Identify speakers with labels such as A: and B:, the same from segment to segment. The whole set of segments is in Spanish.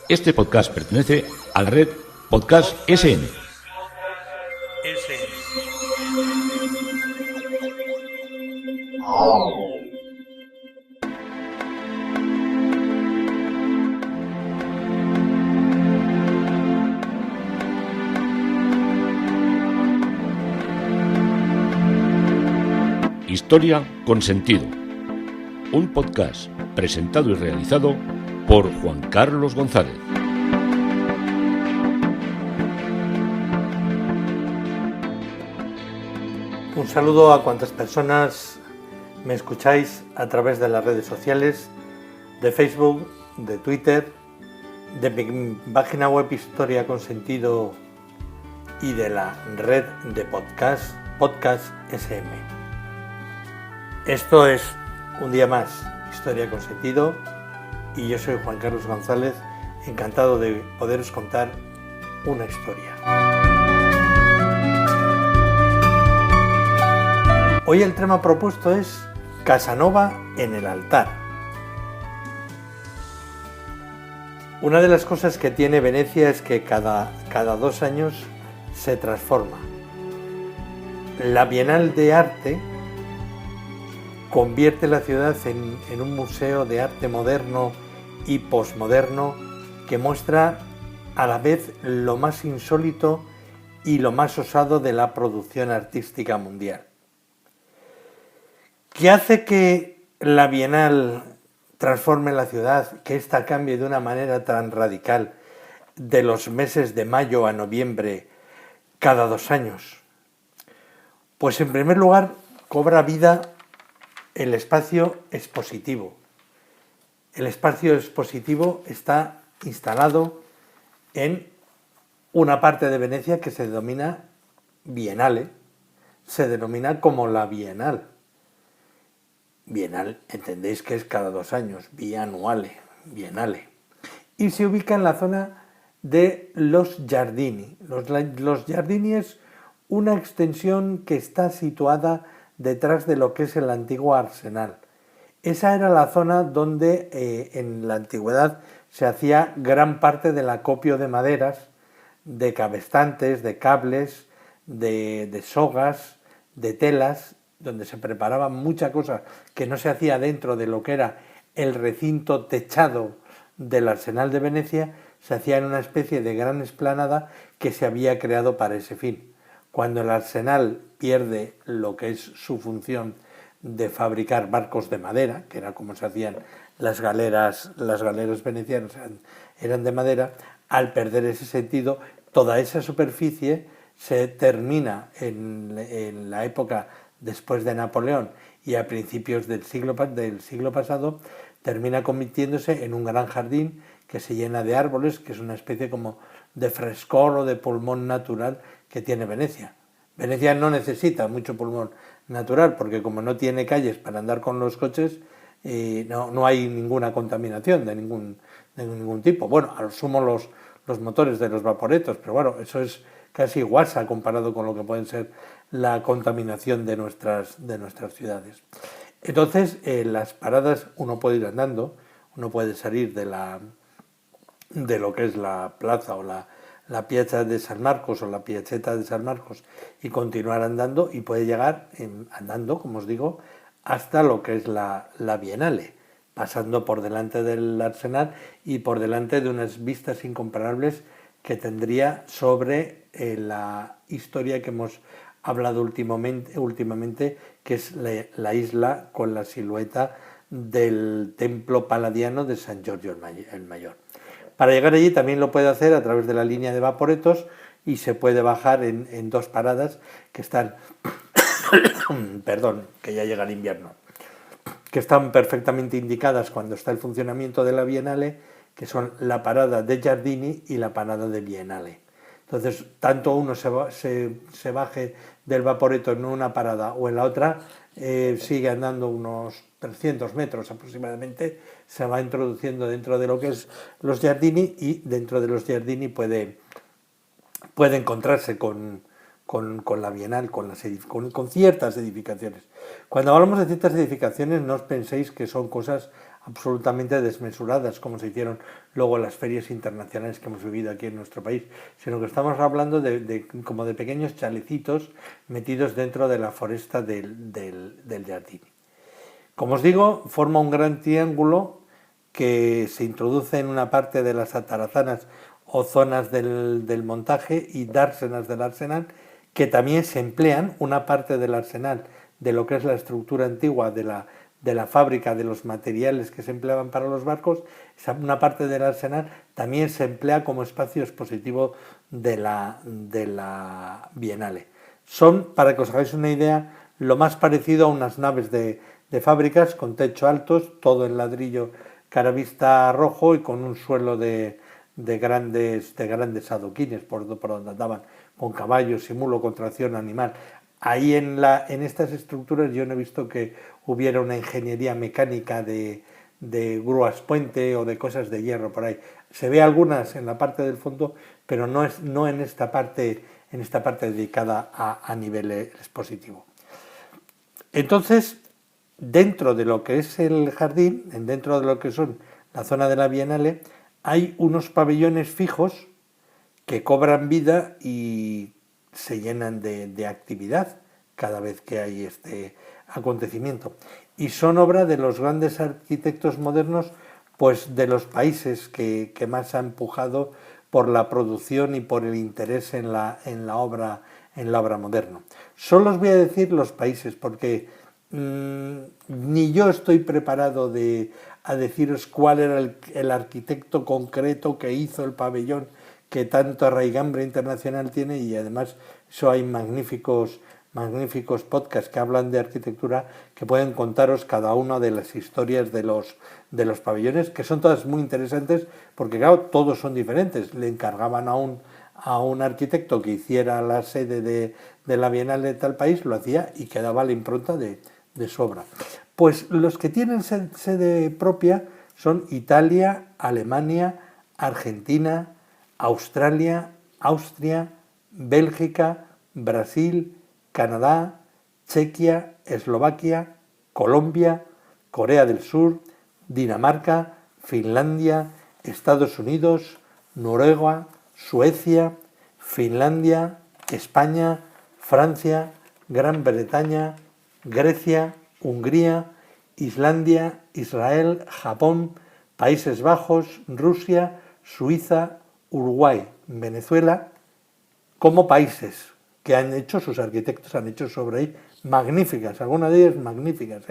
A: Este podcast pertenece a la red Podcast SN. Historia con sentido. Un podcast presentado y realizado por Juan Carlos González.
B: Un saludo a cuantas personas me escucháis a través de las redes sociales, de Facebook, de Twitter, de mi página web Historia con Sentido y de la red de podcast SM. Esto es un día más Historia con Sentido y yo soy Juan Carlos González, encantado de poderos contar una historia. Hoy el tema propuesto es Casanova en el altar. Una de las cosas que tiene Venecia es que cada 2 años se transforma. La Bienal de Arte convierte la ciudad en un museo de arte moderno y posmoderno que muestra a la vez lo más insólito y lo más osado de la producción artística mundial. ¿Qué hace que la Bienal transforme la ciudad, que ésta cambie de una manera tan radical de los meses de mayo a noviembre cada 2 años? Pues en primer lugar cobra vida el espacio expositivo. El espacio expositivo está instalado en una parte de Venecia que se denomina Bienale, se denomina como la Bienal. Bienal, entendéis que es cada 2 años, bianuale, bienale. Y se ubica en la zona de los Giardini. Los Giardini es una extensión que está situada detrás de lo que es el antiguo Arsenal. Esa era la zona donde en la antigüedad se hacía gran parte del acopio de maderas, de cabestantes, de cables, de sogas, de telas, donde se preparaba mucha cosa que no se hacía dentro de lo que era el recinto techado del Arsenal de Venecia, se hacía en una especie de gran explanada que se había creado para ese fin. Cuando el Arsenal pierde lo que es su función de fabricar barcos de madera, que era como se hacían las galeras venecianas, eran de madera, al perder ese sentido, toda esa superficie se termina en la época después de Napoleón y a principios del siglo pasado, termina convirtiéndose en un gran jardín que se llena de árboles, que es una especie como de frescor o de pulmón natural que tiene Venecia. Venecia no necesita mucho pulmón natural porque como no tiene calles para andar con los coches, no hay ninguna contaminación de ningún tipo. Bueno, al sumo los motores de los vaporetos, pero bueno, eso es casi guasa comparado con lo que pueden ser la contaminación de nuestras ciudades. Entonces, las paradas uno puede ir andando, uno puede salir de lo que es la plaza o la Piazza de San Marcos o la Piazzetta de San Marcos y continuar andando y puede llegar andando, como os digo, hasta lo que es la Bienale, pasando por delante del Arsenal y por delante de unas vistas incomparables que tendría sobre la historia que hemos hablado últimamente, que es la isla con la silueta del templo paladiano de San Giorgio el Mayor. Para llegar allí también lo puede hacer a través de la línea de vaporetos y se puede bajar en 2 paradas que están, perdón, que ya llega el invierno, que están perfectamente indicadas cuando está el funcionamiento de la Bienale, que son la parada de Giardini y la parada de Bienale. Entonces, tanto uno se baje del vaporeto en una parada o en la otra, sigue andando unos 300 metros aproximadamente, se va introduciendo dentro de lo que es los Giardini y dentro de los Giardini puede encontrarse con la Bienal, con ciertas edificaciones. Cuando hablamos de ciertas edificaciones no os penséis que son cosas absolutamente desmesuradas, como se hicieron luego las ferias internacionales que hemos vivido aquí en nuestro país, sino que estamos hablando como de pequeños chalecitos metidos dentro de la foresta del Giardini. Como os digo, forma un gran triángulo que se introduce en una parte de las atarazanas o zonas del montaje y dársenas del arsenal, que también se emplean, una parte del arsenal de lo que es la estructura antigua de la fábrica, de los materiales que se empleaban para los barcos, una parte del arsenal también se emplea como espacio expositivo de la Bienale. Son, para que os hagáis una idea, lo más parecido a unas naves de fábricas con techo altos, todo en ladrillo caravista rojo y con un suelo de grandes adoquines por donde andaban, con caballos y mulo con tracción animal. Ahí en estas estructuras yo no he visto que hubiera una ingeniería mecánica de grúas puente o de cosas de hierro por ahí. Se ve algunas en la parte del fondo, pero no en esta parte dedicada a nivel expositivo. Entonces, dentro de lo que es el jardín, dentro de lo que son la zona de la Bienale, hay unos pabellones fijos que cobran vida y se llenan de actividad cada vez que hay este acontecimiento. Y son obra de los grandes arquitectos modernos, pues de los países que más han empujado por la producción y por el interés en la obra moderna. Solo os voy a decir los países, porque ni yo estoy preparado a deciros cuál era el arquitecto concreto que hizo el pabellón que tanto arraigambre internacional tiene, y además eso hay magníficos podcasts que hablan de arquitectura que pueden contaros cada una de las historias de los pabellones, que son todas muy interesantes porque claro, todos son diferentes. Le encargaban a un arquitecto que hiciera la sede de la Bienal de tal país, lo hacía y quedaba la impronta de su obra. Pues los que tienen sede propia son Italia, Alemania, Argentina, Australia, Austria, Bélgica, Brasil, Canadá, Chequia, Eslovaquia, Colombia, Corea del Sur, Dinamarca, Finlandia, Estados Unidos, Noruega, Suecia, Finlandia, España, Francia, Gran Bretaña, Grecia, Hungría, Islandia, Israel, Japón, Países Bajos, Rusia, Suiza, Uruguay, Venezuela, como países que sus arquitectos han hecho sobre ahí magníficas, algunas de ellas magníficas,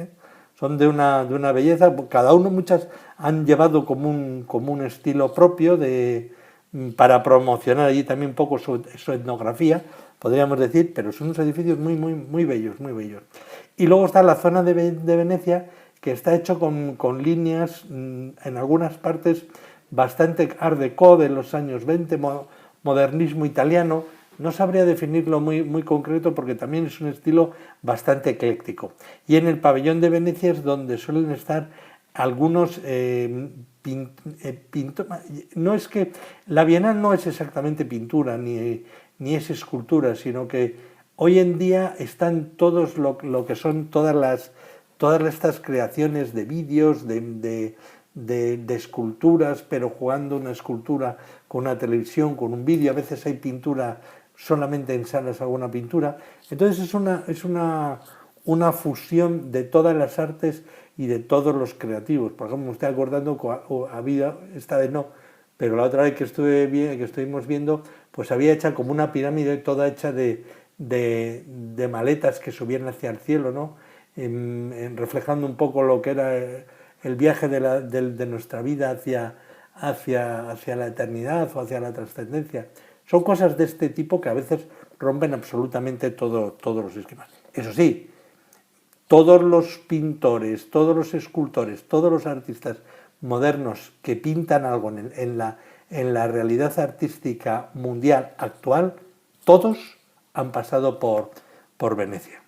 B: son de una belleza. Cada uno, muchas han llevado como un estilo propio para promocionar allí también un poco su etnografía, podríamos decir, pero son unos edificios muy, muy, muy bellos, muy bellos. Y luego está la zona de Venecia, que está hecho con líneas, en algunas partes, bastante art déco de los años 20, modernismo italiano. No sabría definirlo muy, muy concreto porque también es un estilo bastante ecléctico. Y en el pabellón de Venecia es donde suelen estar algunos no es que la Bienal no es exactamente pintura ni es escultura, sino que hoy en día están todos lo que son todas estas creaciones de vídeos, de esculturas, pero jugando una escultura con una televisión, con un vídeo. A veces hay pintura solamente en salas, alguna pintura. Entonces es una fusión de todas las artes y de todos los creativos. Por ejemplo, me estoy acordando, esta vez no, pero la otra vez que estuvimos viendo, pues había hecha como una pirámide toda hecha de maletas que subían hacia el cielo, ¿no? Reflejando un poco lo que era el viaje de nuestra vida hacia la eternidad o hacia la trascendencia. Son cosas de este tipo que a veces rompen absolutamente todos los esquemas. Eso sí, todos los pintores, todos los escultores, todos los artistas modernos que pintan algo en la realidad artística mundial actual, todos han pasado por Venecia.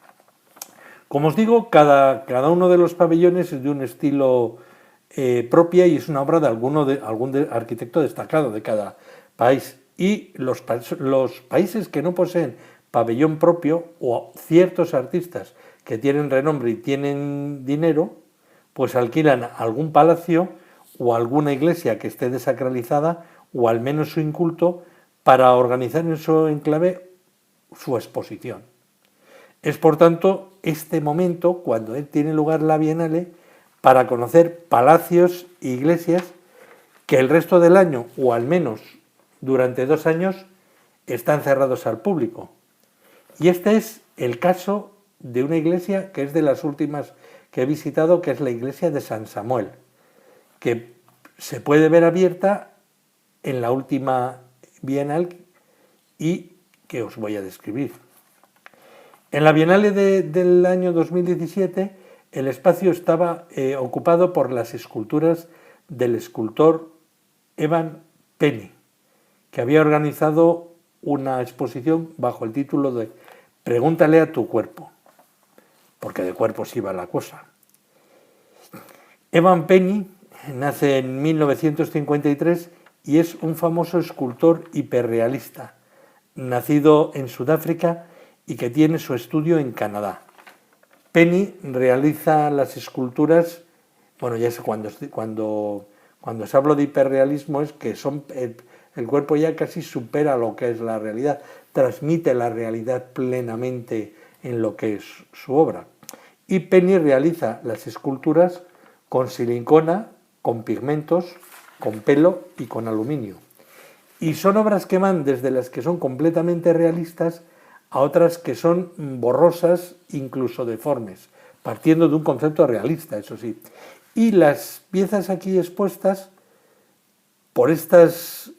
B: Como os digo, cada uno de los pabellones es de un estilo propia y es una obra de algún arquitecto destacado de cada país. Y los países que no poseen pabellón propio, o ciertos artistas que tienen renombre y tienen dinero, pues alquilan algún palacio o alguna iglesia que esté desacralizada o al menos su inculto para organizar en su enclave su exposición. Es por tanto este momento cuando tiene lugar la Bienale para conocer palacios e iglesias que el resto del año, o al menos durante 2 años, están cerrados al público. Y este es el caso de una iglesia que es de las últimas que he visitado, que es la iglesia de San Samuel, que se puede ver abierta en la última Bienal y que os voy a describir. En la Bienal del año 2017, el espacio estaba ocupado por las esculturas del escultor Evan Penny, que había organizado una exposición bajo el título de Pregúntale a tu cuerpo, porque de cuerpos iba la cosa. Evan Penny nace en 1953 y es un famoso escultor hiperrealista, nacido en Sudáfrica y que tiene su estudio en Canadá. Penny realiza las esculturas, bueno, ya sé, cuando os hablo de hiperrealismo es que el cuerpo ya casi supera lo que es la realidad, transmite la realidad plenamente en lo que es su obra. Y Penny realiza las esculturas con silicona, con pigmentos, con pelo y con aluminio. Y son obras que van desde las que son completamente realistas a otras que son borrosas, incluso deformes, partiendo de un concepto realista, eso sí. Y las piezas aquí expuestas, por estas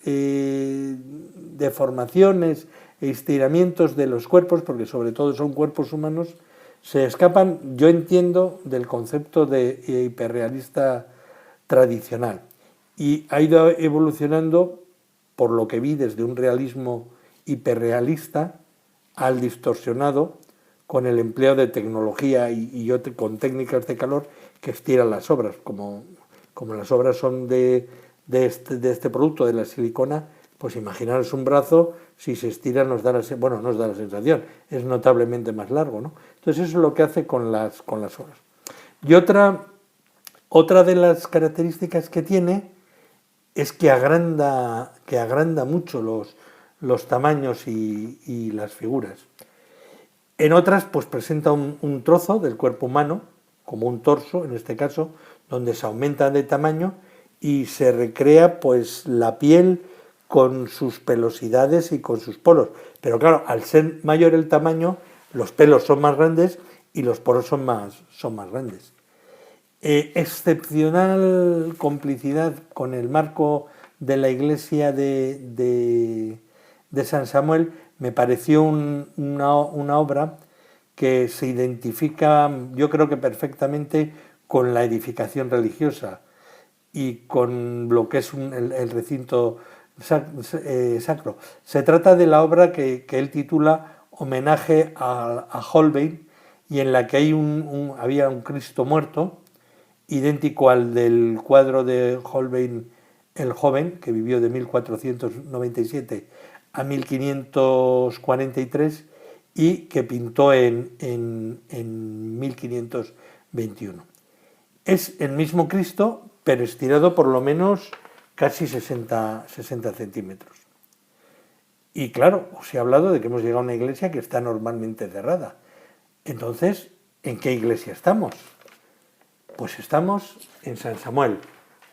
B: deformaciones e estiramientos de los cuerpos, porque sobre todo son cuerpos humanos, se escapan, yo entiendo, del concepto de hiperrealista tradicional. Y ha ido evolucionando, por lo que vi, desde un realismo hiperrealista al distorsionado, con el empleo de tecnología y con técnicas de calor que estiran las obras. Como las obras son de este producto, de la silicona, pues imaginaros un brazo, si se estira nos da la sensación, es notablemente más largo, ¿no? Entonces eso es lo que hace con las obras. Y otra de las características que tiene es que agranda mucho los tamaños y las figuras. En otras, pues presenta un trozo del cuerpo humano, como un torso, en este caso, donde se aumenta de tamaño y se recrea pues la piel con sus pelosidades y con sus poros. Pero claro, al ser mayor el tamaño, los pelos son más grandes y los poros son más grandes. Excepcional complicidad con el marco de la iglesia de San Samuel. Me pareció una obra que se identifica, yo creo que perfectamente, con la edificación religiosa y con lo que es el recinto sacro. Se trata de la obra que él titula Homenaje a Holbein, y en la que había un Cristo muerto, idéntico al del cuadro de Holbein el Joven, que vivió de 1497 a 1543 y que pintó en 1521. Es el mismo Cristo, pero estirado por lo menos casi 60 centímetros. Y claro, os he hablado de que hemos llegado a una iglesia que está normalmente cerrada. Entonces, ¿en qué iglesia estamos? Pues estamos en San Samuel,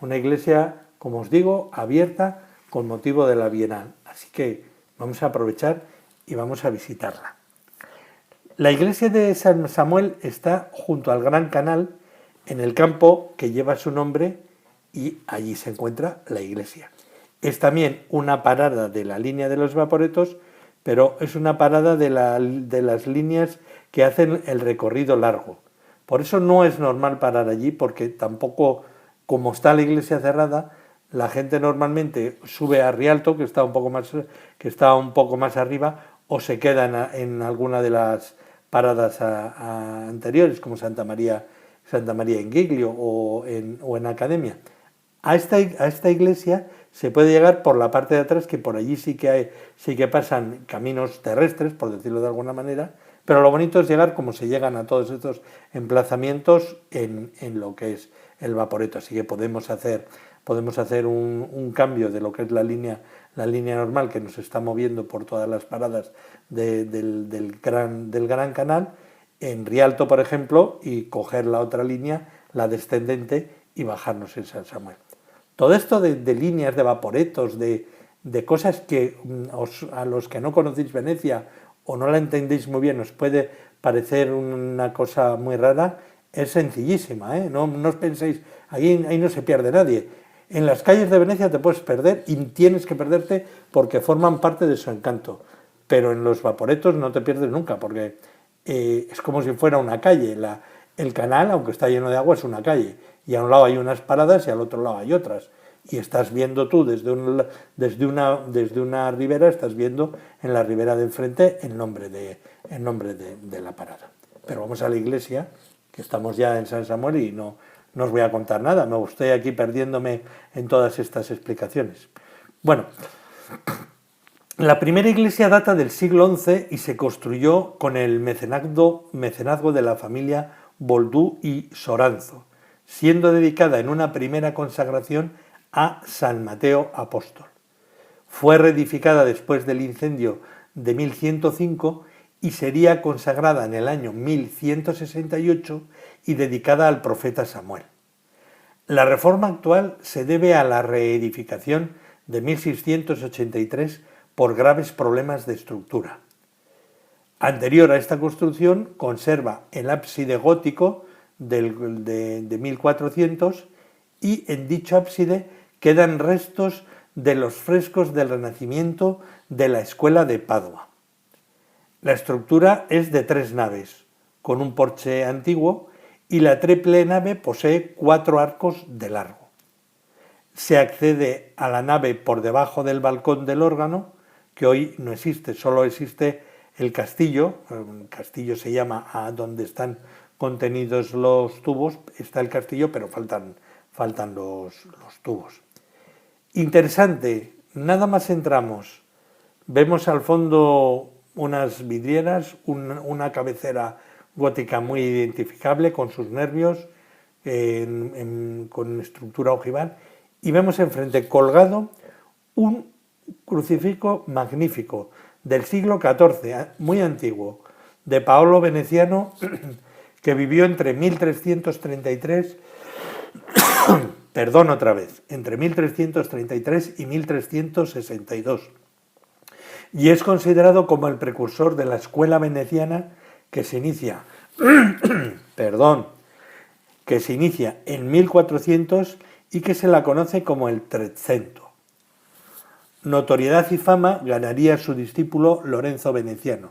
B: una iglesia, como os digo, abierta con motivo de la Bienal. Así que vamos a aprovechar y vamos a visitarla. La iglesia de San Samuel está junto al Gran Canal, en el campo que lleva su nombre, y allí se encuentra la iglesia. Es también una parada de la línea de los Vaporetos, pero es una parada de las líneas que hacen el recorrido largo. Por eso no es normal parar allí, porque tampoco, como está la iglesia cerrada, la gente normalmente sube a Rialto, que está un poco más arriba, o se queda en alguna de las paradas anteriores, como Santa María in Giglio o en Academia. A esta iglesia se puede llegar por la parte de atrás, que por allí sí que pasan caminos terrestres, por decirlo de alguna manera, Pero lo bonito es llegar como se llegan a todos estos emplazamientos en lo que es el Vaporetto. Así que podemos hacer un cambio de lo que es la línea normal que nos está moviendo por todas las paradas del Gran Canal en Rialto, por ejemplo, y coger la otra línea, la descendente, y bajarnos en San Samuel. Todo esto de líneas, de vaporetos, de cosas que a los que no conocéis Venecia o no la entendéis muy bien os puede parecer una cosa muy rara, es sencillísima, ¿eh? No os penséis, ahí no se pierde nadie. En las calles de Venecia te puedes perder y tienes que perderte porque forman parte de su encanto, pero en los vaporetos no te pierdes nunca porque es como si fuera una calle. El canal, aunque está lleno de agua, es una calle y a un lado hay unas paradas y al otro lado hay otras. Y estás viendo tú desde una ribera, estás viendo en la ribera de enfrente el nombre de la parada. Pero vamos a la iglesia, que estamos ya en San Samuel y no os voy a contar nada, me estoy aquí perdiéndome en todas estas explicaciones. Bueno, la primera iglesia data del siglo XI y se construyó con el mecenazgo de la familia Boldú y Soranzo, siendo dedicada en una primera consagración a San Mateo Apóstol. Fue reedificada después del incendio de 1105 y sería consagrada en el año 1168 y dedicada al profeta Samuel. La reforma actual se debe a la reedificación de 1683 por graves problemas de estructura. Anterior a esta construcción conserva el ábside gótico de 1400 y en dicho ábside quedan restos de los frescos del Renacimiento de la Escuela de Padua. La estructura es de 3 naves, con un porche antiguo, y la triple nave posee 4 arcos de largo. Se accede a la nave por debajo del balcón del órgano, que hoy no existe, solo existe el castillo. El castillo se llama a donde están contenidos los tubos, está el castillo, pero faltan los tubos. Interesante, nada más entramos, vemos al fondo unas vidrieras, una cabecera gótica muy identificable con sus nervios, con estructura ojival, y vemos enfrente colgado un crucifijo magnífico del siglo XIV, muy antiguo, de Paolo Veneciano, que vivió entre 1333 entre 1333 y 1362, y es considerado como el precursor de la escuela veneciana que se inicia en 1400 y que se la conoce como el Trecento. Notoriedad y fama ganaría su discípulo Lorenzo Veneciano.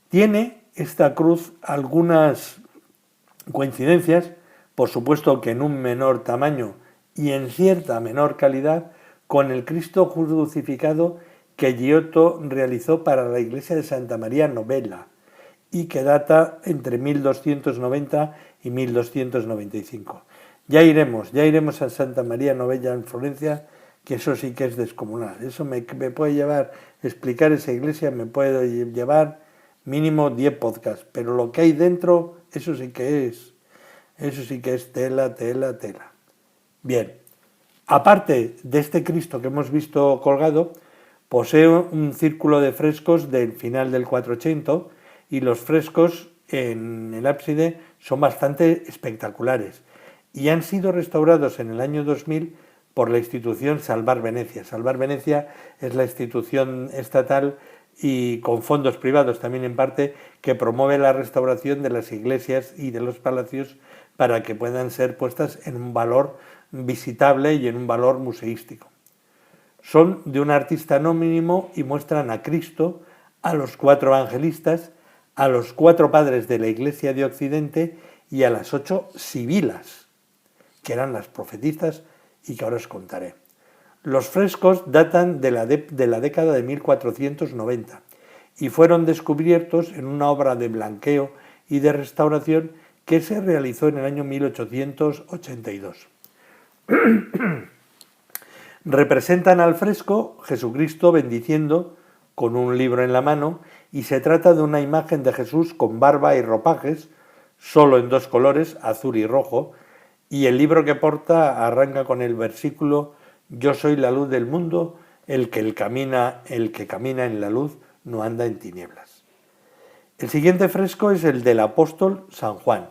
B: Tiene esta cruz algunas coincidencias, por supuesto que en un menor tamaño y en cierta menor calidad, con el Cristo crucificado que Giotto realizó para la iglesia de Santa María Novella y que data entre 1290 y 1295. Ya iremos a Santa María Novella en Florencia, que eso sí que es descomunal. Eso me puede llevar, explicar esa iglesia me puede llevar mínimo 10 podcasts, pero lo que hay dentro, eso sí que es tela. Bien, aparte de este Cristo que hemos visto colgado, posee un círculo de frescos del final del 480 y los frescos en el ábside son bastante espectaculares y han sido restaurados en el año 2000 por la institución Salvar Venecia. Salvar Venecia es la institución estatal y con fondos privados también en parte que promueve la restauración de las iglesias y de los palacios para que puedan ser puestas en un valor visitable y en un valor museístico. Son de un artista anónimo y muestran a Cristo, a los 4 evangelistas, a los 4 padres de la Iglesia de Occidente y a las 8 sibilas, que eran las profetisas y que ahora os contaré. Los frescos datan de la década de 1490 y fueron descubiertos en una obra de blanqueo y de restauración que se realizó en el año 1882. Representan al fresco Jesucristo bendiciendo con un libro en la mano, y se trata de una imagen de Jesús con barba y ropajes, solo en dos colores, azul y rojo, y el libro que porta arranca con el versículo: Yo soy la luz del mundo, el que camina en la luz no anda en tinieblas. El siguiente fresco es el del apóstol San Juan.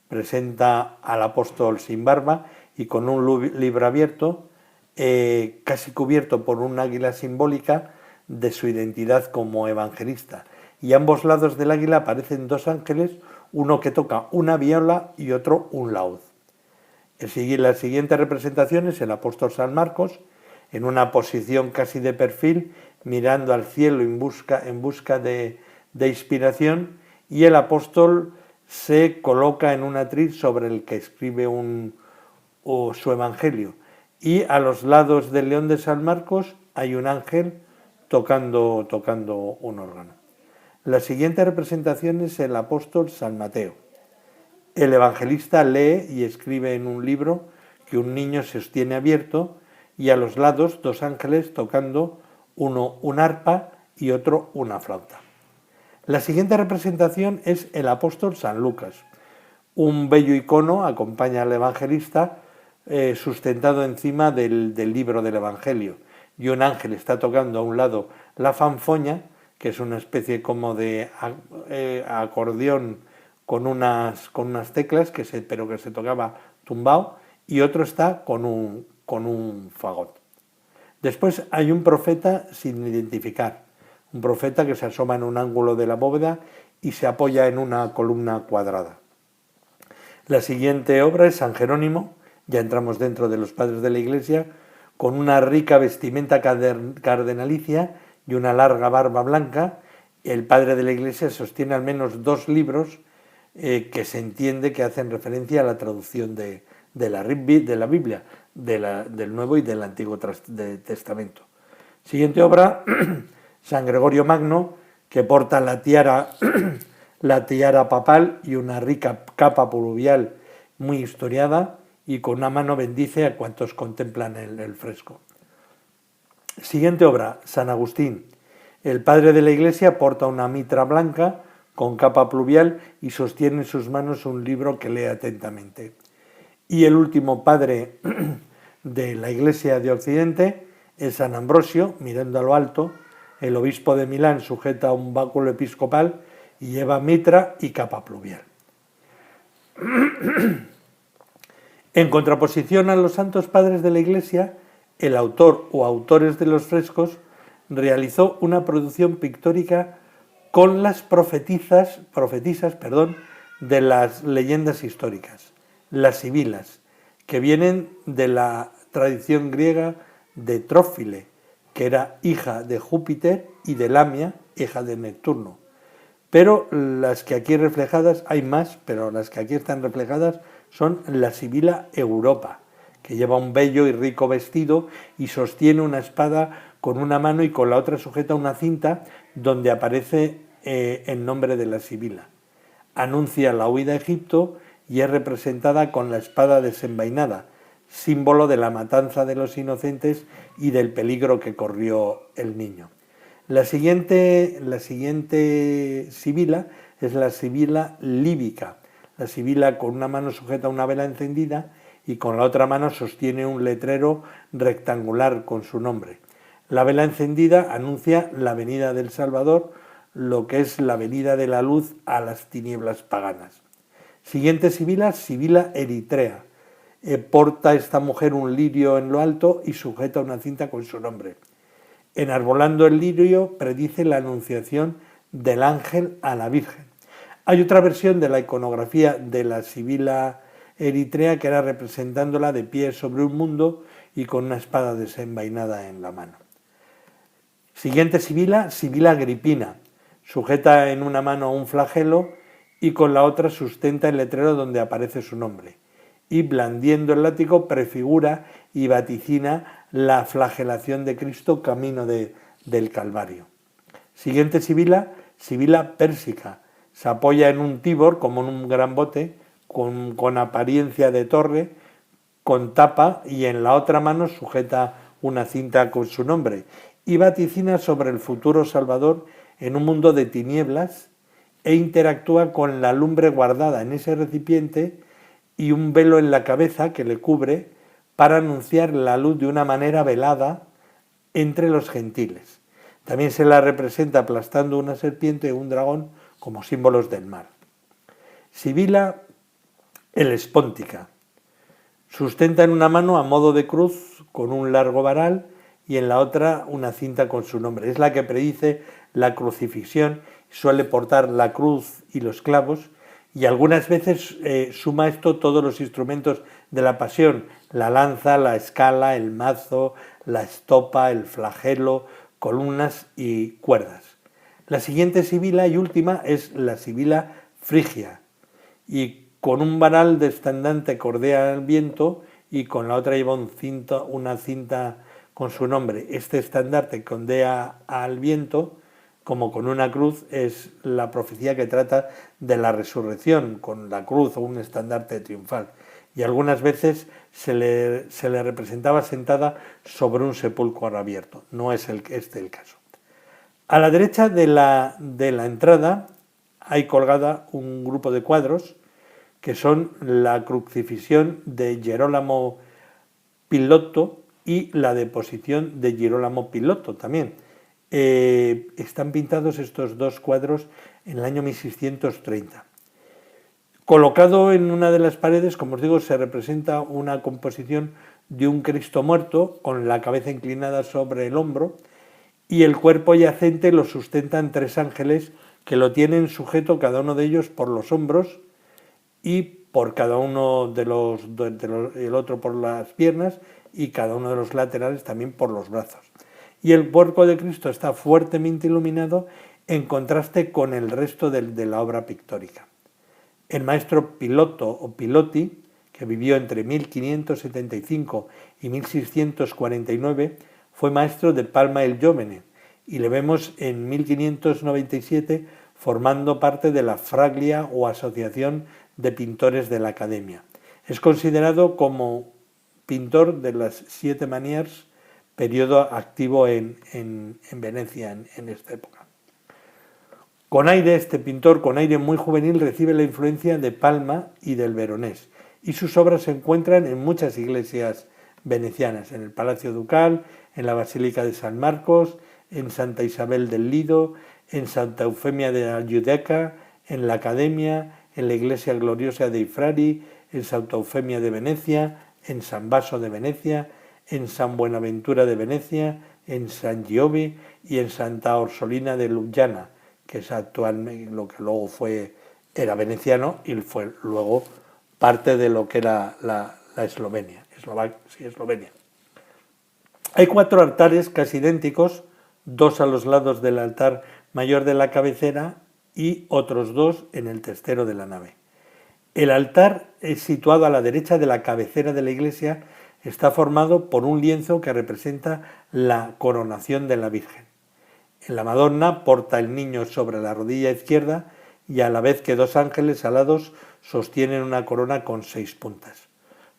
B: Presenta al apóstol sin barba y con un libro abierto, casi cubierto por un águila simbólica de su identidad como evangelista. Y a ambos lados del águila aparecen dos ángeles, uno que toca una viola y otro un laúd. La siguiente representación es el apóstol San Marcos, en una posición casi de perfil, mirando al cielo en busca de inspiración, y el apóstol se coloca en un atril sobre el que escribe su evangelio. Y a los lados del león de San Marcos hay un ángel tocando un órgano. La siguiente representación es el apóstol San Mateo. El evangelista lee y escribe en un libro que un niño sostiene abierto, y a los lados dos ángeles tocando, uno un arpa y otro una flauta. La siguiente representación es el apóstol San Lucas. Un bello icono acompaña al evangelista sustentado encima del libro del Evangelio, y un ángel está tocando a un lado la fanfoña, que es una especie como de acordeón con unas teclas, pero que se tocaba tumbado, y otro está con un fagot. Después hay un profeta sin identificar, un profeta que se asoma en un ángulo de la bóveda y se apoya en una columna cuadrada. La siguiente obra es San Jerónimo, ya entramos dentro de los padres de la Iglesia, con una rica vestimenta cardenalicia y una larga barba blanca. El padre de la Iglesia sostiene al menos dos libros que se entiende que hacen referencia a la traducción de la Biblia, del Nuevo y del Antiguo Testamento. Siguiente obra, San Gregorio Magno, que porta la tiara papal y una rica capa pluvial muy historiada, y con una mano bendice a cuantos contemplan el fresco. Siguiente obra, San Agustín. El padre de la Iglesia porta una mitra blanca con capa pluvial y sostiene en sus manos un libro que lee atentamente. Y el último padre de la Iglesia de Occidente es San Ambrosio, mirando a lo alto. El obispo de Milán sujeta un báculo episcopal y lleva mitra y capa pluvial. En contraposición a los santos padres de la Iglesia, el autor o autores de los frescos realizó una producción pictórica con las profetisas de las leyendas históricas, las sibilas, que vienen de la tradición griega de Trófile, que era hija de Júpiter, y de Lamia, hija de Neptuno. Pero las que aquí reflejadas, hay más, pero las que aquí están reflejadas son la Sibila Europa, que lleva un bello y rico vestido y sostiene una espada con una mano y con la otra sujeta una cinta donde aparece el nombre de la Sibila. Anuncia la huida a Egipto y es representada con la espada desenvainada, símbolo de la matanza de los inocentes y del peligro que corrió el niño. La siguiente sibila es la Sibila líbica. La sibila con una mano sujeta una vela encendida y con la otra mano sostiene un letrero rectangular con su nombre. La vela encendida anuncia la venida del Salvador, lo que es la venida de la luz a las tinieblas paganas. Siguiente sibila, Sibila eritrea. Porta esta mujer un lirio en lo alto y sujeta una cinta con su nombre. Enarbolando el lirio predice la anunciación del ángel a la Virgen. Hay otra versión de la iconografía de la Sibila eritrea que era representándola de pie sobre un mundo y con una espada desenvainada en la mano. Siguiente sibila, Sibila agripina. Sujeta en una mano un flagelo y con la otra sustenta el letrero donde aparece su nombre. Y blandiendo el látigo prefigura y vaticina la flagelación de Cristo camino del Calvario. Siguiente sibila, Sibila pérsica. Se apoya en un tíbor como en un gran bote con apariencia de torre, con tapa, y en la otra mano sujeta una cinta con su nombre. y vaticina sobre el futuro Salvador en un mundo de tinieblas e interactúa con la lumbre guardada en ese recipiente y un velo en la cabeza que le cubre para anunciar la luz de una manera velada entre los gentiles. También se la representa aplastando una serpiente y un dragón como símbolos del mar. Sibila Helespóntica. Sustenta en una mano a modo de cruz con un largo varal y en la otra una cinta con su nombre. Es la que predice la crucifixión, suele portar la cruz y los clavos y algunas veces suma esto todos los instrumentos de la pasión, la lanza, la escala, el mazo, la estopa, el flagelo, columnas y cuerdas. La siguiente sibila y última es la sibila frigia y con un varal de estandarte cordea al viento y con la otra lleva una cinta con su nombre. Este estandarte que ondea al viento, como con una cruz, es la profecía que trata de la resurrección, con la cruz o un estandarte triunfal. Y algunas veces se le representaba sentada sobre un sepulcro abierto. No es el caso. A la derecha de la entrada hay colgada un grupo de cuadros que son la crucifixión de Girolamo Piloto y la deposición de Girolamo Piloto también. Están pintados estos dos cuadros en el año 1630. Colocado en una de las paredes, como os digo, se representa una composición de un Cristo muerto con la cabeza inclinada sobre el hombro y el cuerpo yacente lo sustentan tres ángeles que lo tienen sujeto cada uno de ellos por los hombros y por cada uno el otro por las piernas y cada uno de los laterales también por los brazos. Y el cuerpo de Cristo está fuertemente iluminado en contraste con el resto de la obra pictórica. El maestro Piloto o Pilotti, que vivió entre 1575 y 1649, fue maestro de Palma el Giovane y le vemos en 1597 formando parte de la Fraglia o Asociación de Pintores de la Academia. Es considerado como pintor de las 7 Manières, periodo activo en Venecia en esta época. Este pintor con aire muy juvenil recibe la influencia de Palma y del Veronés y sus obras se encuentran en muchas iglesias venecianas, en el Palacio Ducal, en la Basílica de San Marcos, en Santa Isabel del Lido, en Santa Eufemia de la Giudecca, en la Academia, en la Iglesia Gloriosa de Ifrari, en Santa Eufemia de Venecia, en San Baso de Venecia, en San Buenaventura de Venecia, en San Giove y en Santa Orsolina de Ljubljana, que es actualmente lo que luego era veneciano y fue luego parte de lo que era la Eslovenia. Eslovenia. Hay 4 altares casi idénticos, 2 a los lados del altar mayor de la cabecera y otros 2 en el testero de la nave. El altar es situado a la derecha de la cabecera de la iglesia, está formado por un lienzo que representa la coronación de la Virgen. En la Madonna porta el niño sobre la rodilla izquierda y a la vez que 2 ángeles alados sostienen una corona con 6 puntas.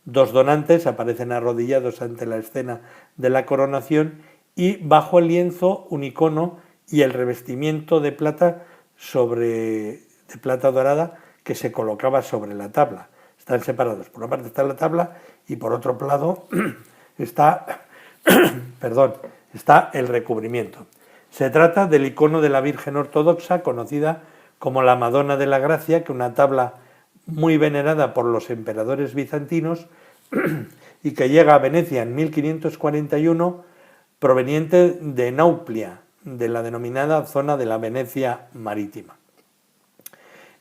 B: 2 donantes aparecen arrodillados ante la escena de la coronación y bajo el lienzo un icono y el revestimiento de plata dorada que se colocaba sobre la tabla. Están separados. Por una parte está la tabla y por otro lado está el recubrimiento. Se trata del icono de la Virgen Ortodoxa conocida como la Madonna de la Gracia, que es una tabla muy venerada por los emperadores bizantinos y que llega a Venecia en 1541 proveniente de Nauplia, de la denominada zona de la Venecia marítima.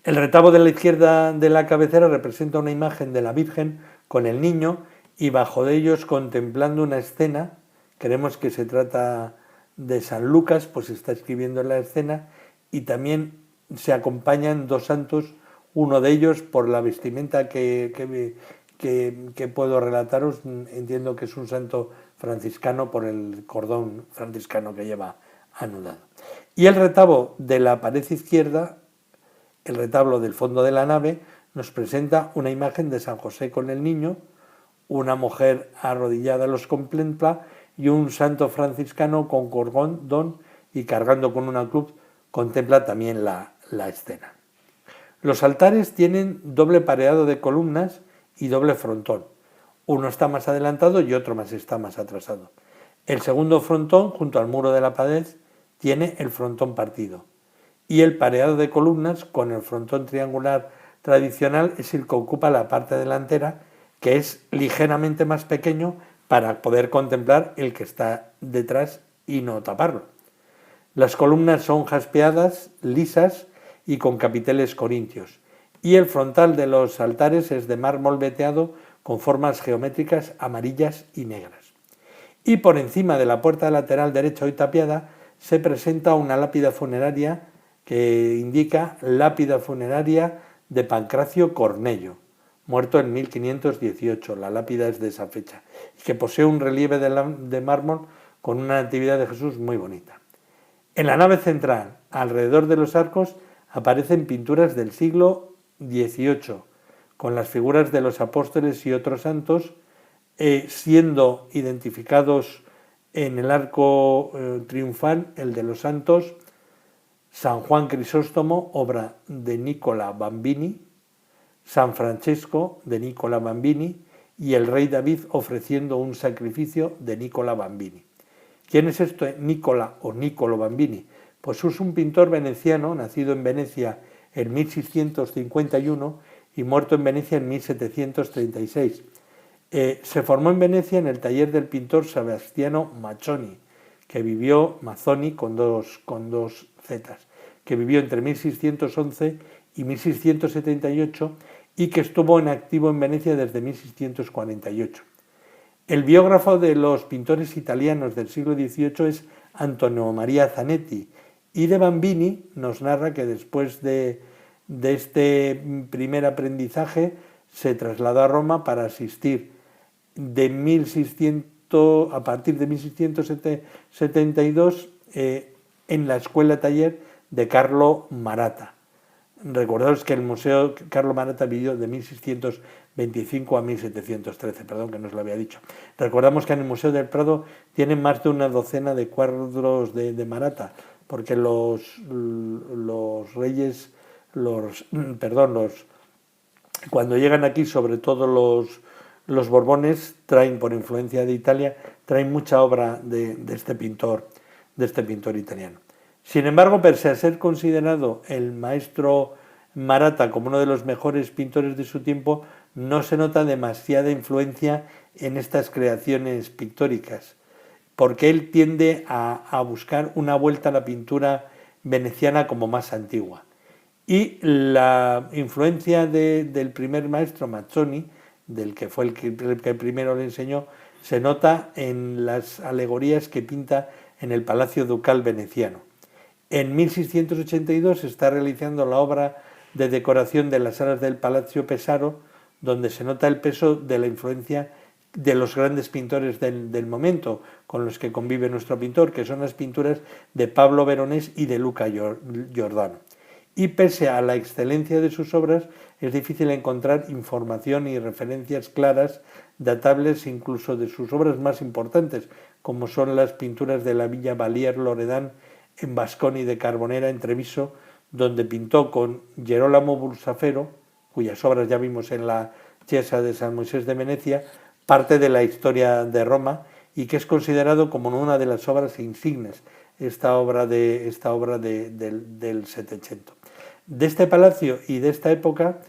B: El retablo de la izquierda de la cabecera representa una imagen de la Virgen con el niño y bajo de ellos contemplando una escena. Creemos que se trata de San Lucas, pues está escribiendo la escena y también se acompañan 2 santos, uno de ellos por la vestimenta que puedo relataros, entiendo que es un santo franciscano por el cordón franciscano que lleva anudado. Y el retablo de la pared izquierda, el retablo del fondo de la nave, nos presenta una imagen de San José con el niño, una mujer arrodillada los contempla y un santo franciscano con cordón y cargando con una cruz contempla también la escena. Los altares tienen doble pareado de columnas y doble frontón. Uno está más adelantado y otro está más atrasado. El segundo frontón, junto al muro de la pared, tiene el frontón partido. Y el pareado de columnas, con el frontón triangular tradicional, es el que ocupa la parte delantera, que es ligeramente más pequeño para poder contemplar el que está detrás y no taparlo. Las columnas son jaspeadas, lisas y con capiteles corintios, y el frontal de los altares es de mármol veteado con formas geométricas amarillas y negras. Y por encima de la puerta lateral derecha hoy tapiada se presenta una lápida funeraria que indica lápida funeraria de Pancracio Cornello, muerto en 1518, la lápida es de esa fecha, y que posee un relieve de mármol con una natividad de Jesús muy bonita. En la nave central, alrededor de los arcos, aparecen pinturas del siglo XVIII, con las figuras de los apóstoles y otros santos, siendo identificados en el arco triunfal el de los santos San Juan Crisóstomo, obra de Nicola Bambini, San Francesco, de Nicola Bambini, y el rey David ofreciendo un sacrificio, de Nicola Bambini. ¿Quién es esto, Nicola o Niccolo Bambini? Pues es un pintor veneciano, nacido en Venecia en 1651 y muerto en Venecia en 1736. Se formó en Venecia en el taller del pintor Sebastiano Mazzoni, que vivió, Mazzoni con dos zetas, que vivió entre 1611 y 1678 y que estuvo en activo en Venecia desde 1648. El biógrafo de los pintores italianos del siglo XVIII es Antonio Maria Zanetti, y de Bambini nos narra que después de este primer aprendizaje se trasladó a Roma para asistir a partir de 1672 en la escuela taller de Carlo Maratta. Recordaros que el museo Carlo Maratta vivió de 1625 a 1713, perdón que no os lo había dicho. Recordamos que en el Museo del Prado tienen más de una docena de cuadros de Maratta, porque los reyes, cuando llegan aquí, sobre todo los Borbones, traen, por influencia de Italia, traen mucha obra de este pintor italiano. Sin embargo, pese a ser considerado el maestro Maratta como uno de los mejores pintores de su tiempo, no se nota demasiada influencia en estas creaciones pictóricas, porque él tiende a buscar una vuelta a la pintura veneciana como más antigua. Y la influencia del primer maestro Mazzoni, del que fue el que primero le enseñó, se nota en las alegorías que pinta en el Palacio Ducal veneciano. En 1682 se está realizando la obra de decoración de las salas del Palacio Pesaro, donde se nota el peso de la influencia de los grandes pintores del momento con los que convive nuestro pintor, que son las pinturas de Pablo Veronés y de Luca Giordano. Y pese a la excelencia de sus obras, es difícil encontrar información y referencias claras, datables incluso de sus obras más importantes, como son las pinturas de la Villa Valier-Loredan en Basconi de Carbonera, en Treviso, donde pintó con Gerolamo Bursafero, cuyas obras ya vimos en la Chiesa de San Moisés de Venecia, parte de la historia de Roma, y que es considerado como una de las obras insignes, esta obra del Settecento. De este palacio y de esta época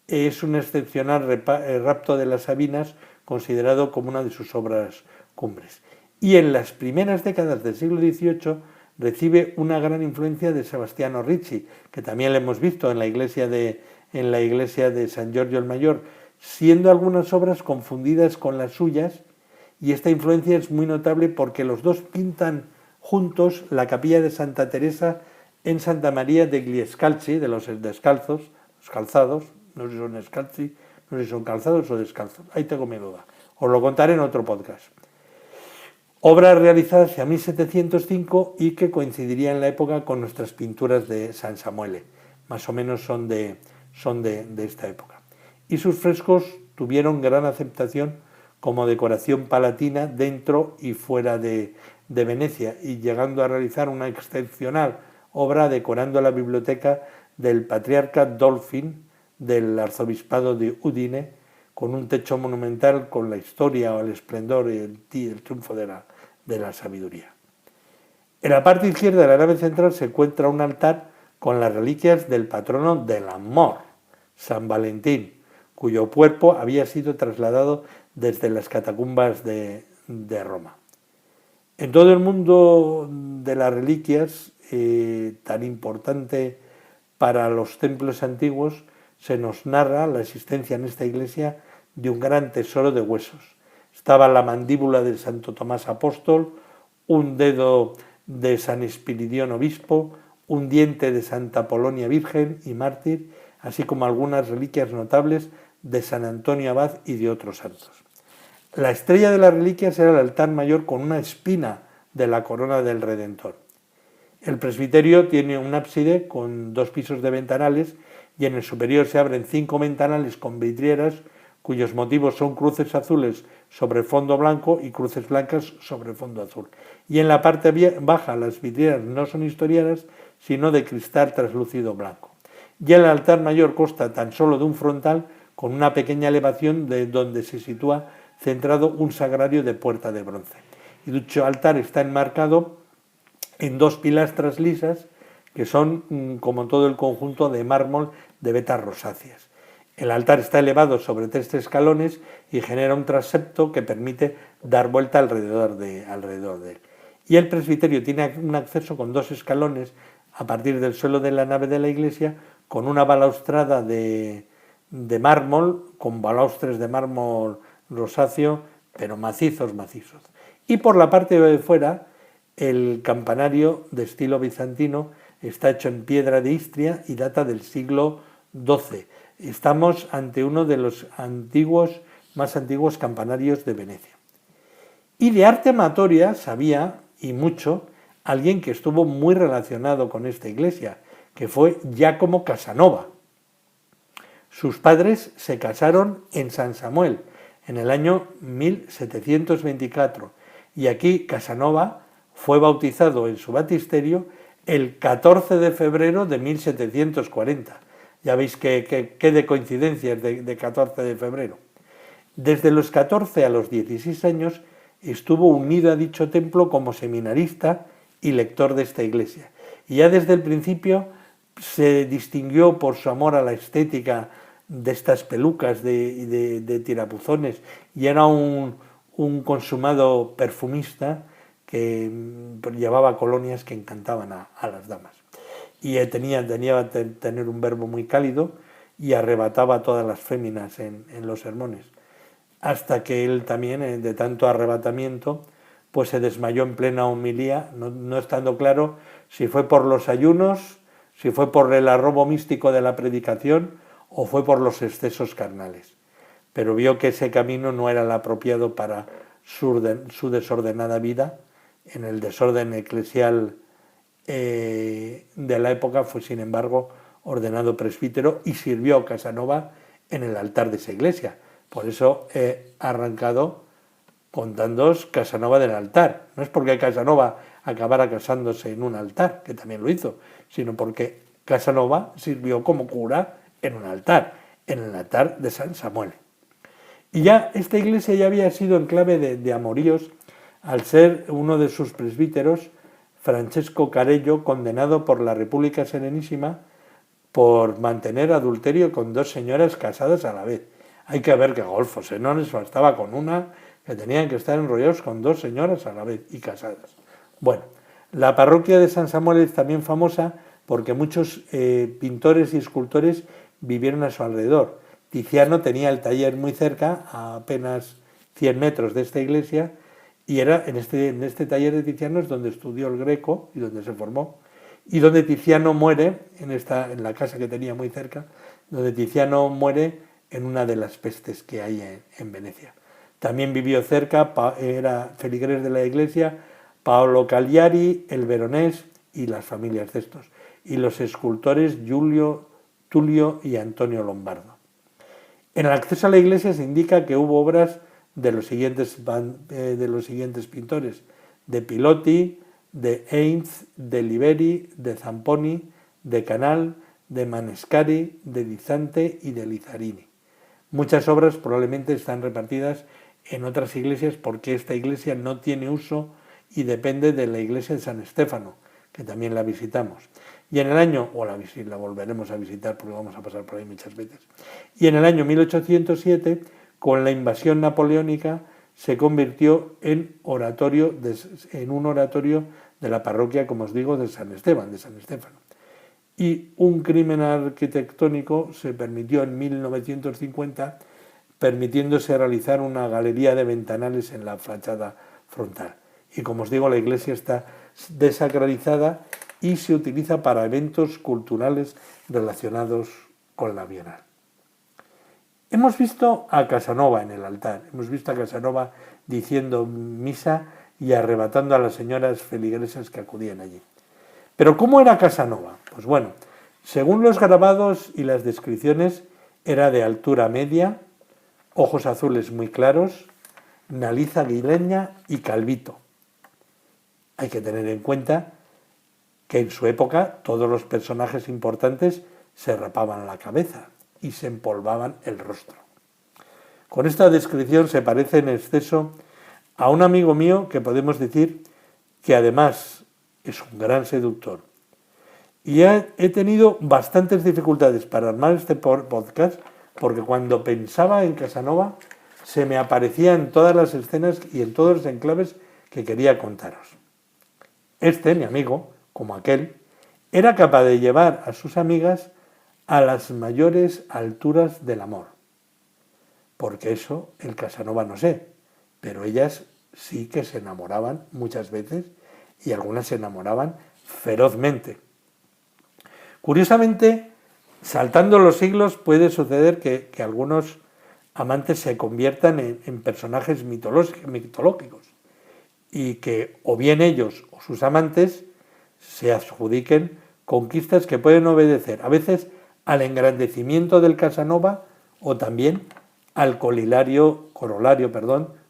B: es un excepcional rapto de las Sabinas, considerado como una de sus obras cumbres. Y en las primeras décadas del siglo XVIII recibe una gran influencia de Sebastiano Ricci, que también lo hemos visto en la iglesia de San Giorgio el Mayor, siendo algunas obras confundidas con las suyas, y esta influencia es muy notable porque los dos pintan juntos la capilla de Santa Teresa en Santa María degli Scalzi, de los descalzos, los calzados, no sé si son scalzi, no sé si son calzados o descalzos, ahí tengo mi duda, os lo contaré en otro podcast. Obra realizada hacia 1705 y que coincidiría en la época con nuestras pinturas de San Samuele, más o menos son de esta época. Y sus frescos tuvieron gran aceptación como decoración palatina dentro y fuera de Venecia, y llegando a realizar una excepcional obra decorando la biblioteca del patriarca Dolfin del arzobispado de Udine, con un techo monumental con la historia o el esplendor y el triunfo de la sabiduría. En la parte izquierda de la nave central se encuentra un altar con las reliquias del patrono del amor, San Valentín, cuyo cuerpo había sido trasladado desde las catacumbas de Roma. En todo el mundo de las reliquias, tan importante para los templos antiguos, se nos narra la existencia en esta iglesia de un gran tesoro de huesos. Estaba la mandíbula de Santo Tomás Apóstol, un dedo de San Espiridión Obispo, un diente de Santa Polonia Virgen y mártir, así como algunas reliquias notables de San Antonio Abad y de otros santos. La estrella de las reliquias era el altar mayor con una espina de la corona del Redentor. El presbiterio tiene un ábside con 2 pisos de ventanales y en el superior se abren 5 ventanales con vidrieras cuyos motivos son cruces azules sobre fondo blanco y cruces blancas sobre fondo azul. Y en la parte baja las vidrieras no son historiadas, sino de cristal translúcido blanco. Y el altar mayor consta tan solo de un frontal con una pequeña elevación de donde se sitúa centrado un sagrario de puerta de bronce. Y dicho altar está enmarcado en 2 pilastras lisas que son, como todo el conjunto, de mármol de vetas rosáceas. El altar está elevado sobre 3 escalones y genera un transepto que permite dar vuelta alrededor de él. Y el presbiterio tiene un acceso con 2 escalones a partir del suelo de la nave de la iglesia, con una balaustrada de mármol, con balaustres de mármol rosáceo, pero macizos. Y por la parte de fuera, el campanario de estilo bizantino está hecho en piedra de Istria y data del siglo XII. Estamos ante uno de los más antiguos campanarios de Venecia. Y de arte amatoria sabía, y mucho, alguien que estuvo muy relacionado con esta iglesia, que fue Giacomo Casanova. Sus padres se casaron en San Samuel en el año 1724 y aquí Casanova fue bautizado en su baptisterio el 14 de febrero de 1740. Ya veis que de coincidencias de 14 de febrero. Desde los 14 a los 16 años estuvo unido a dicho templo como seminarista y lector de esta iglesia. Y ya desde el principio se distinguió por su amor a la estética de estas pelucas de tirapuzones y era un consumado perfumista que llevaba colonias que encantaban a las damas. Y tenía que tener un verbo muy cálido y arrebataba a todas las féminas en los sermones. Hasta que él también, de tanto arrebatamiento, pues se desmayó en plena homilía, no estando claro si fue por los ayunos, si fue por el arrobo místico de la predicación o fue por los excesos carnales. Pero vio que ese camino no era el apropiado para su desordenada vida. En el desorden eclesial de la época fue, sin embargo, ordenado presbítero y sirvió a Casanova en el altar de esa iglesia. Por eso he arrancado contándoos Casanova del altar. No es porque Casanova acabara casándose en un altar, que también lo hizo, sino porque Casanova sirvió como cura en un altar, en el altar de San Samuel. Y ya esta iglesia ya había sido enclave de amoríos al ser uno de sus presbíteros, Francesco Carello, condenado por la República Serenísima por mantener adulterio con 2 señoras casadas a la vez. Hay que ver qué golfos, no les bastaba con una, que tenían que estar enrollados con 2 señoras a la vez y casadas. Bueno, la parroquia de San Samuel es también famosa porque muchos pintores y escultores vivieron a su alrededor. Tiziano tenía el taller muy cerca, a apenas 100 metros de esta iglesia, y era en este taller de Tiziano es donde estudió el Greco y donde se formó, y donde Tiziano muere, en la casa que tenía muy cerca, donde Tiziano muere en una de las pestes que hay en Venecia. También vivió cerca, era feligrés de la iglesia, Paolo Cagliari, el Veronés y las familias de estos, y los escultores Giulio, Tulio y Antonio Lombardo. En el acceso a la iglesia se indica que hubo obras de los siguientes pintores: de Pilotti, de Eins, de Liberi, de Zamponi, de Canal, de Manescari, de Lizante y de Lizarini. Muchas obras probablemente están repartidas en otras iglesias porque esta iglesia no tiene uso y depende de la iglesia de San Estéfano, que también la visitamos. Y en el año, la volveremos a visitar porque vamos a pasar por ahí muchas veces. Y en el año 1807, con la invasión napoleónica, se convirtió en un oratorio de la parroquia, como os digo, de San Esteban, de San Estéfano. Y un crimen arquitectónico se permitió en 1950, permitiéndose realizar una galería de ventanales en la fachada frontal. Y como os digo, la iglesia está desacralizada y se utiliza para eventos culturales relacionados con la Bienal. Hemos visto a Casanova en el altar, hemos visto a Casanova diciendo misa y arrebatando a las señoras feligresas que acudían allí. ¿Pero cómo era Casanova? Pues bueno, según los grabados y las descripciones, era de altura media, ojos azules muy claros, nariz aguileña y calvito. Hay que tener en cuenta que en su época todos los personajes importantes se rapaban la cabeza y se empolvaban el rostro. Con esta descripción se parece en exceso a un amigo mío que podemos decir que además es un gran seductor. Y he tenido bastantes dificultades para armar este podcast porque cuando pensaba en Casanova se me aparecía en todas las escenas y en todos los enclaves que quería contaros. Mi amigo, como aquel, era capaz de llevar a sus amigas a las mayores alturas del amor. Porque eso el Casanova no sé, pero ellas sí que se enamoraban muchas veces y algunas se enamoraban ferozmente. Curiosamente, saltando los siglos, puede suceder que algunos amantes se conviertan en personajes mitológicos y que o bien ellos o sus amantes se adjudiquen conquistas que pueden obedecer a veces al engrandecimiento del Casanova o también al corolario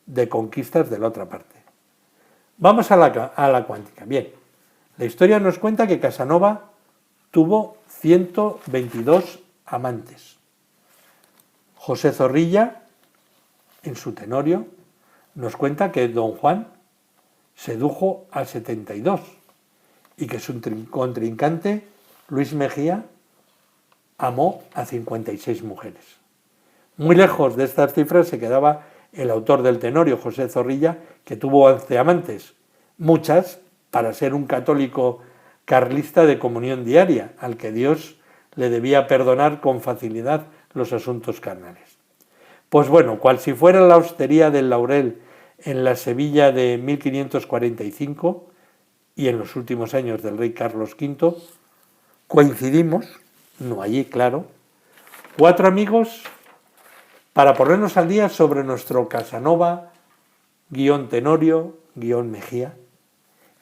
B: de conquistas de la otra parte. Vamos a la cuántica. Bien, la historia nos cuenta que Casanova tuvo 122 amantes. José Zorrilla, en su Tenorio, nos cuenta que Don Juan sedujo a 72 y que su contrincante, Luis Mejía, amó a 56 mujeres. Muy lejos de estas cifras se quedaba el autor del Tenorio, José Zorrilla, que tuvo 11 amantes, muchas para ser un católico carlista de comunión diaria, al que Dios le debía perdonar con facilidad los asuntos carnales. Pues bueno, cual si fuera la hostería del Laurel en la Sevilla de 1545 y en los últimos años del rey Carlos V, coincidimos, no allí, claro, 4 amigos para ponernos al día sobre nuestro Casanova, Tenorio, Mejía.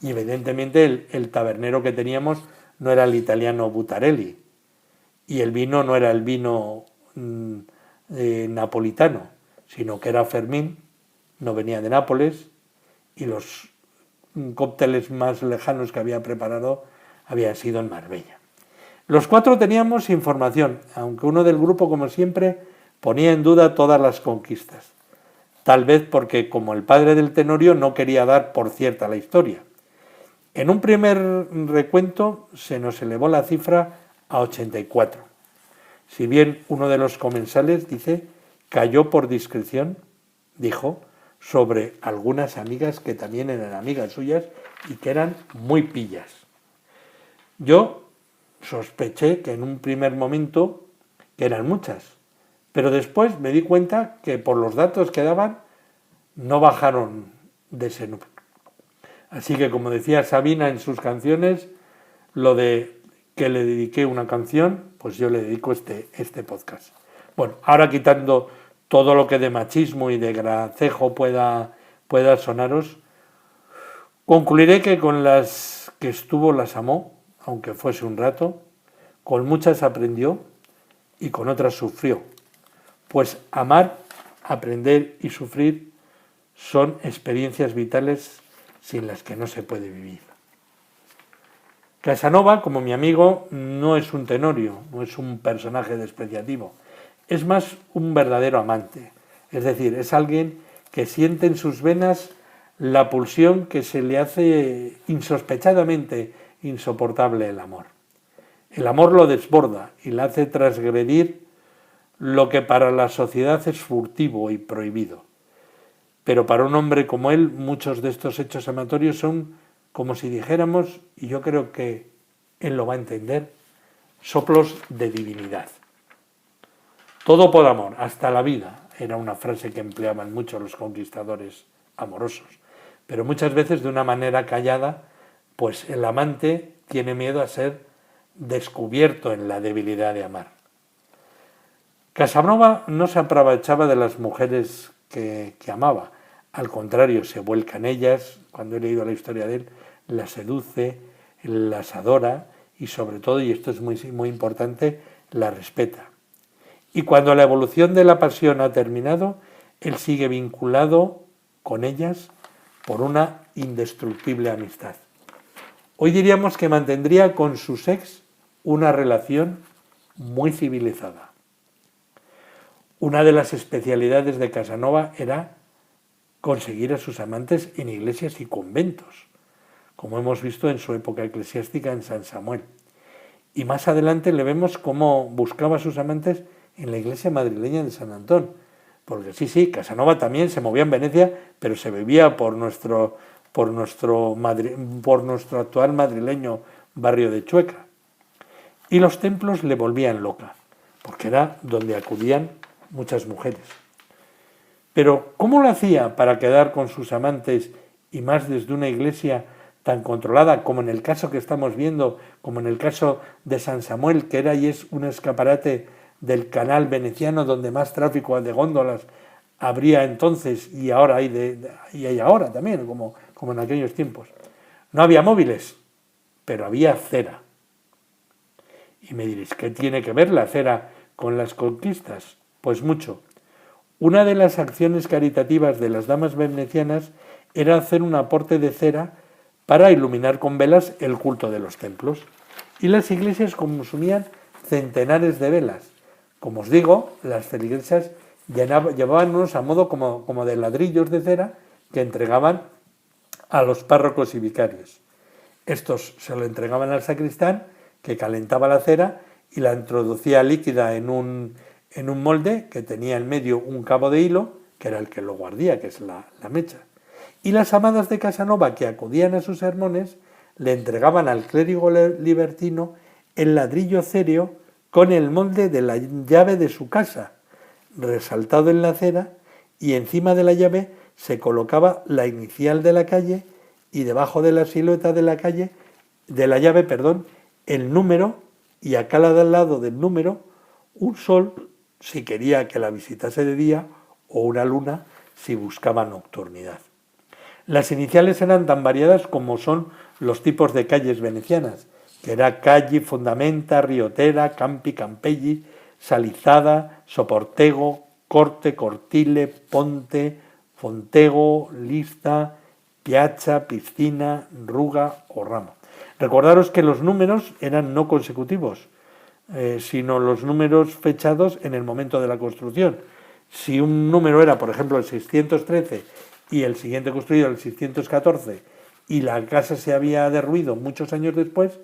B: Y evidentemente el tabernero que teníamos no era el italiano Butarelli y el vino no era el vino napolitano, sino que era Fermín, no venía de Nápoles, y los cócteles más lejanos que había preparado habían sido en Marbella. Los 4 teníamos información, aunque uno del grupo, como siempre, ponía en duda todas las conquistas, tal vez porque, como el padre del Tenorio, no quería dar por cierta la historia. En un primer recuento se nos elevó la cifra a 84. Si bien uno de los comensales dice, cayó por discreción, dijo, sobre algunas amigas que también eran amigas suyas y que eran muy pillas. Yo sospeché que en un primer momento que eran muchas, pero después me di cuenta que por los datos que daban no bajaron de ese número. Así que, como decía Sabina en sus canciones, lo de que le dediqué una canción, pues yo le dedico este podcast. Bueno, ahora quitando todo lo que de machismo y de gracejo pueda sonaros, concluiré que con las que estuvo las amó, aunque fuese un rato, con muchas aprendió y con otras sufrió. Pues amar, aprender y sufrir son experiencias vitales sin las que no se puede vivir. Casanova, como mi amigo, no es un tenorio, no es un personaje despreciativo, es más un verdadero amante, es decir, es alguien que siente en sus venas la pulsión que se le hace insospechadamente insoportable el amor. El amor lo desborda y le hace transgredir lo que para la sociedad es furtivo y prohibido. Pero para un hombre como él, muchos de estos hechos amatorios son, como si dijéramos, y yo creo que él lo va a entender, soplos de divinidad. Todo por amor, hasta la vida, era una frase que empleaban mucho los conquistadores amorosos, pero muchas veces de una manera callada, pues el amante tiene miedo a ser descubierto en la debilidad de amar. Casanova no se aprovechaba de las mujeres que amaba, al contrario, se vuelca en ellas. Cuando he leído la historia de él, las seduce, las adora y sobre todo, y esto es muy importante, la respeta. Y cuando la evolución de la pasión ha terminado, él sigue vinculado con ellas por una indestructible amistad. Hoy diríamos que mantendría con sus ex una relación muy civilizada. Una de las especialidades de Casanova era conseguir a sus amantes en iglesias y conventos, como hemos visto en su época eclesiástica en San Samuel. Y más adelante le vemos cómo buscaba a sus amantes en la iglesia madrileña de San Antón. Porque sí, Casanova también se movía en Venecia, pero se bebía por nuestro actual madrileño barrio de Chueca. Y los templos le volvían loca, porque era donde acudían muchas mujeres. Pero ¿cómo lo hacía para quedar con sus amantes y más desde una iglesia tan controlada como en el caso que estamos viendo, como en el caso de San Samuel, que era y es un escaparate del canal veneciano donde más tráfico de góndolas habría entonces y ahora hay ahora también, como en aquellos tiempos? No había móviles, pero había cera. Y me diréis, ¿qué tiene que ver la cera con las conquistas? Pues mucho. Una de las acciones caritativas de las damas venecianas era hacer un aporte de cera para iluminar con velas el culto de los templos. Y las iglesias consumían centenares de velas. Como os digo, las feligresas llevaban unos a modo como de ladrillos de cera que entregaban a los párrocos y vicarios. Estos se lo entregaban al sacristán, que calentaba la cera y la introducía líquida en un molde que tenía en medio un cabo de hilo, que era el que lo guardía, que es la mecha. Y las amadas de Casanova que acudían a sus sermones le entregaban al clérigo libertino el ladrillo céreo con el molde de la llave de su casa, resaltado en la cera, y encima de la llave se colocaba la inicial de la calle y debajo de la silueta de la llave, el número, y a cada lado del número un sol si quería que la visitase de día o una luna si buscaba nocturnidad. Las iniciales eran tan variadas como son los tipos de calles venecianas, que era Calli, Fondamenta, Riotera, Campi, Campelli, Salizada, Soportego, Corte, Cortile, Ponte, Fontego, Lista, Piazza, Piscina, Ruga o Ramo. Recordaros que los números eran no consecutivos, sino los números fechados en el momento de la construcción. Si un número era, por ejemplo, el 613 y el siguiente construido el 614 y la casa se había derruido muchos años después,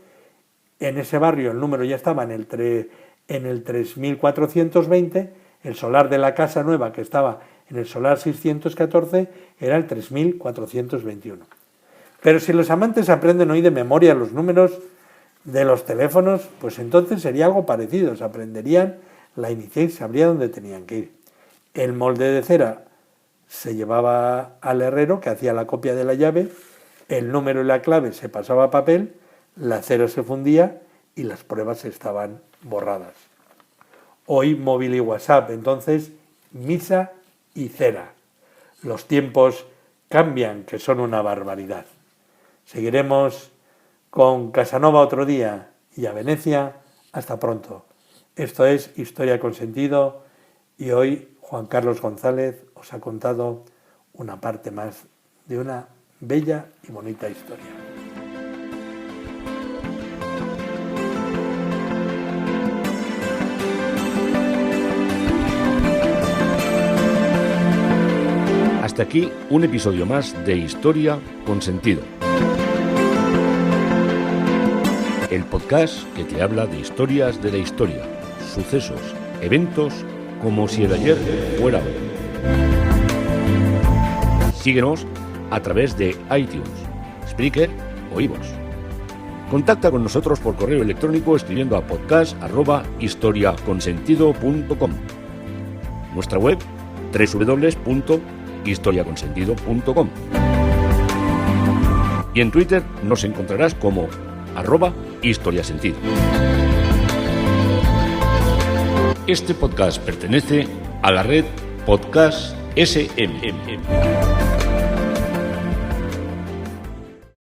B: en ese barrio el número ya estaba en el 3420, el solar de la casa nueva que estaba en el solar 614 era el 3421. Pero si los amantes aprenden hoy de memoria los números de los teléfonos, pues entonces sería algo parecido, se aprenderían la inicial y sabrían dónde tenían que ir. El molde de cera se llevaba al herrero que hacía la copia de la llave, el número y la clave se pasaba a papel, la cera se fundía y las pruebas estaban borradas. Hoy móvil y WhatsApp, entonces misa y cera. Los tiempos cambian, que son una barbaridad. Seguiremos con Casanova otro día y a Venecia. Hasta pronto. Esto es Historia con Sentido y hoy Juan Carlos González os ha contado una parte más de una bella y bonita historia.
A: Hasta aquí un episodio más de Historia con Sentido. El podcast que te habla de historias de la historia, sucesos, eventos, como si el ayer fuera hoy. Síguenos a través de iTunes, Spreaker o iVoox. Contacta con nosotros por correo electrónico escribiendo a podcast@historiaconsentido.com. Nuestra web www.historiaconsentido.com. Y en Twitter nos encontrarás como @historiasentido. Este podcast pertenece a la red Podcast SMM.